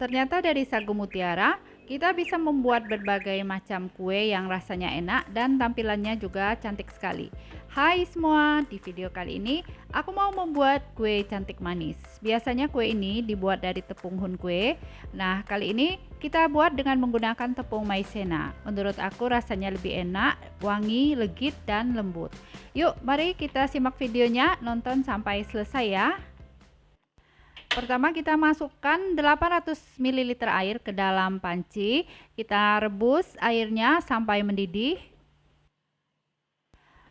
Ternyata dari sagu mutiara, kita bisa membuat berbagai macam kue yang rasanya enak dan tampilannya juga cantik sekali. Hai semua, di video kali ini aku mau membuat kue cantik manis. Biasanya kue ini dibuat dari tepung hun kue. Nah, kali ini kita buat dengan menggunakan tepung maizena. Menurut aku rasanya lebih enak, wangi, legit, dan lembut. Yuk, mari kita simak videonya, nonton sampai selesai ya. Pertama kita masukkan 800 ml air ke dalam panci. Kita rebus airnya sampai mendidih.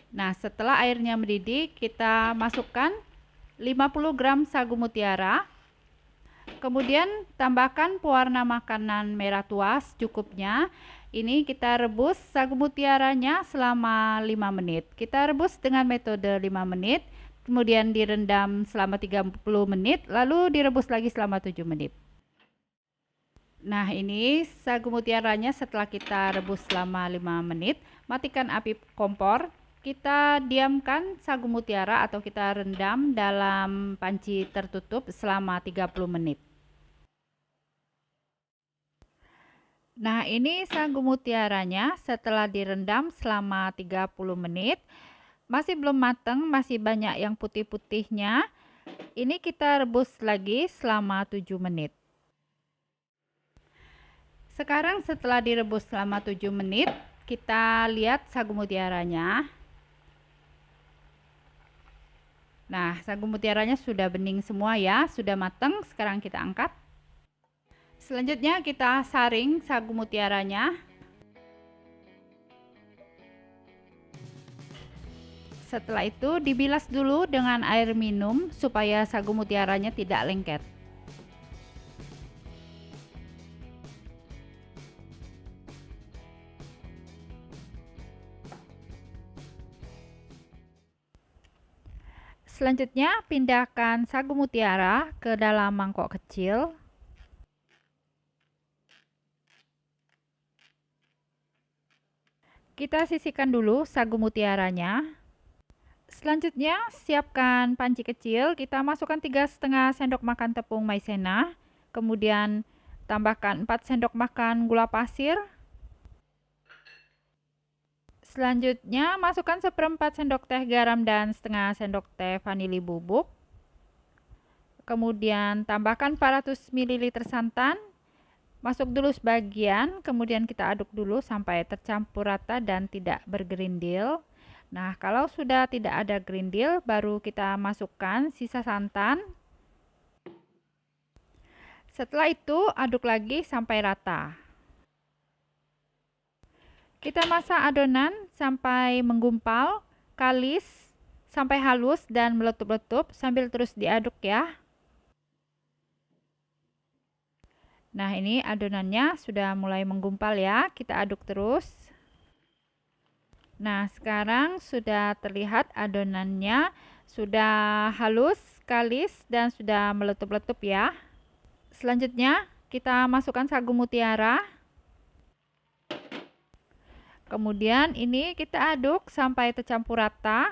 Nah, setelah airnya mendidih, kita masukkan 50 gram sagu mutiara. Kemudian tambahkan pewarna makanan merah tua secukupnya. Ini kita rebus sagu mutiaranya selama 5 menit. Kita rebus dengan metode 5 menit. Kemudian direndam selama 30 menit, lalu direbus lagi selama 7 menit. Nah, ini sagu mutiaranya setelah kita rebus selama 5 menit, matikan api kompor. Kita diamkan sagu mutiara atau kita rendam dalam panci tertutup selama 30 menit. Nah, ini sagu mutiaranya setelah direndam selama 30 menit. Masih belum matang, masih banyak yang putih-putihnya. Ini kita rebus lagi selama 7 menit. Sekarang setelah direbus selama 7 menit, kita lihat sagu mutiaranya. Nah, sagu mutiaranya sudah bening semua ya, sudah matang. Sekarang kita angkat. Selanjutnya kita saring sagu mutiaranya. Setelah itu dibilas dulu dengan air minum supaya sagu mutiaranya tidak lengket. Selanjutnya pindahkan sagu mutiara ke dalam mangkok kecil. Kita sisihkan dulu sagu mutiaranya. Selanjutnya, siapkan panci kecil. Kita masukkan 3,5 sendok makan tepung maizena. Kemudian tambahkan 4 sendok makan gula pasir. Selanjutnya, masukkan 1/4 sendok teh garam dan setengah sendok teh vanili bubuk. Kemudian tambahkan 400 ml santan. Masuk dulu sebagian, kemudian kita aduk dulu sampai tercampur rata dan tidak bergerindil. Nah, kalau sudah tidak ada gerindil, baru kita masukkan sisa santan. Setelah itu, aduk lagi sampai rata. Kita masak adonan sampai menggumpal, kalis, sampai halus dan meletup-letup sambil terus diaduk ya. Nah, ini adonannya sudah mulai menggumpal ya, kita aduk terus. Nah, sekarang sudah terlihat adonannya sudah halus, kalis, dan sudah meletup-letup ya. Selanjutnya, kita masukkan sagu mutiara. Kemudian ini kita aduk sampai tercampur rata.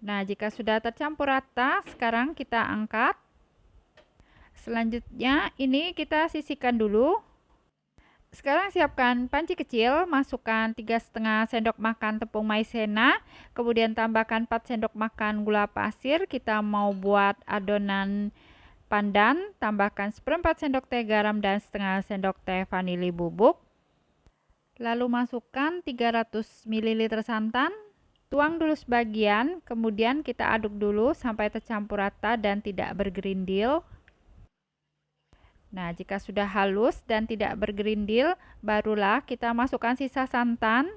Nah, jika sudah tercampur rata, sekarang kita angkat. Selanjutnya, ini kita sisihkan dulu. Sekarang siapkan panci kecil, masukkan 3,5 sendok makan tepung maizena, kemudian tambahkan 4 sendok makan gula pasir. Kita mau buat adonan pandan, tambahkan 1/4 sendok teh garam dan setengah sendok teh vanili bubuk. Lalu masukkan 300 ml santan, tuang dulu sebagian, kemudian kita aduk dulu sampai tercampur rata dan tidak bergerindil. Nah, jika sudah halus dan tidak bergerindil, barulah kita masukkan sisa santan.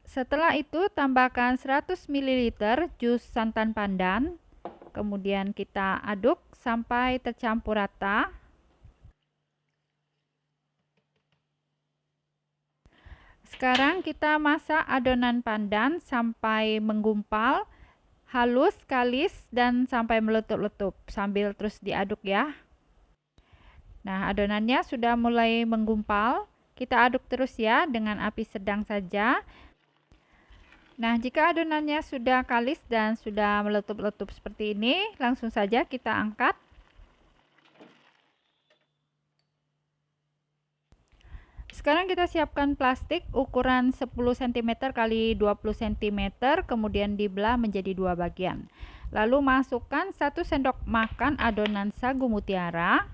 Setelah itu, tambahkan 100 ml jus santan pandan. Kemudian kita aduk sampai tercampur rata. Sekarang kita masak adonan pandan sampai menggumpal, halus, kalis, dan sampai meletup-letup sambil terus diaduk ya. Nah, adonannya sudah mulai menggumpal. Kita aduk terus ya dengan api sedang saja. Nah, jika adonannya sudah kalis dan sudah meletup-letup seperti ini, langsung saja kita angkat. Sekarang kita siapkan plastik ukuran 10 cm x 20 cm, kemudian dibelah menjadi dua bagian. Lalu masukkan 1 sendok makan adonan sagu mutiara.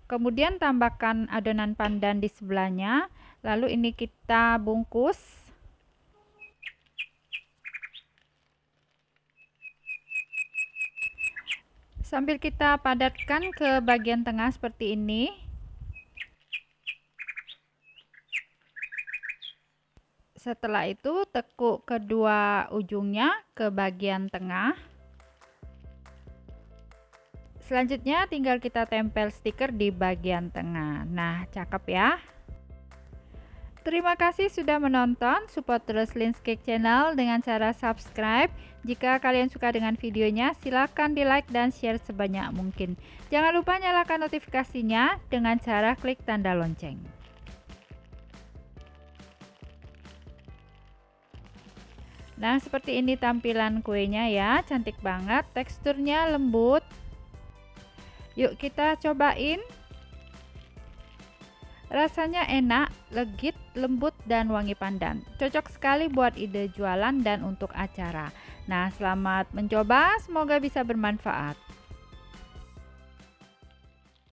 Kemudian tambahkan adonan pandan di sebelahnya. Lalu ini kita bungkus. Sambil kita padatkan ke bagian tengah seperti ini. Setelah itu tekuk kedua ujungnya ke bagian tengah. Selanjutnya tinggal kita tempel stiker di bagian tengah. Nah, cakep ya. Terima kasih sudah menonton. Support terus Linscake Channel dengan cara subscribe. Jika kalian suka dengan videonya, silakan di like dan share sebanyak mungkin. Jangan lupa nyalakan notifikasinya dengan cara klik tanda lonceng. Nah, seperti ini tampilan kuenya ya, cantik banget, teksturnya lembut. Yuk kita cobain. Rasanya enak, legit, lembut, dan wangi pandan. Cocok sekali buat ide jualan dan untuk acara. Nah, selamat mencoba, semoga bisa bermanfaat.